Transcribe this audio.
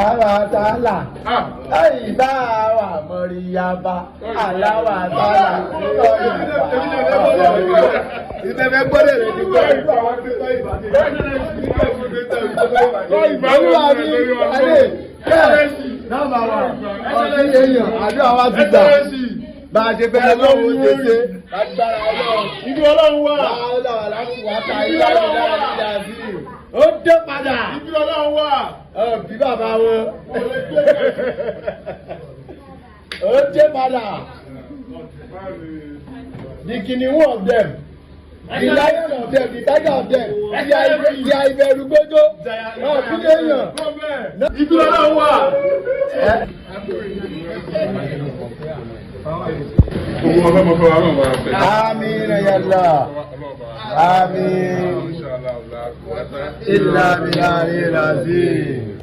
aláwa tálà àyíbá wà mọ̀ríyábá aláwa tálà ìtẹ̀fẹ́ gbọ́dọ̀ rẹ̀ ti gbọ́ olúwa mi alẹ́ nọ́mbà wa ọ̀sẹ̀ èèyàn àdúrà wa ti gbà bá a ṣe fẹ́ lọ́wọ́ ṣe lágbára ọlọ́run ibi ọlọ́run wà láwà láti wá ta ilé ayélujára nígbà sí ó dé padà ibi ọlọ́run wà bí bàbá wọn ó dé padà the kìnìún of them the lion of them the tiger of them ìyá ìbẹ̀rù gbójó bí èèyàn ibi ọlọ́run wà. Amin ya Allah. Amin. Illa billahi al-azim.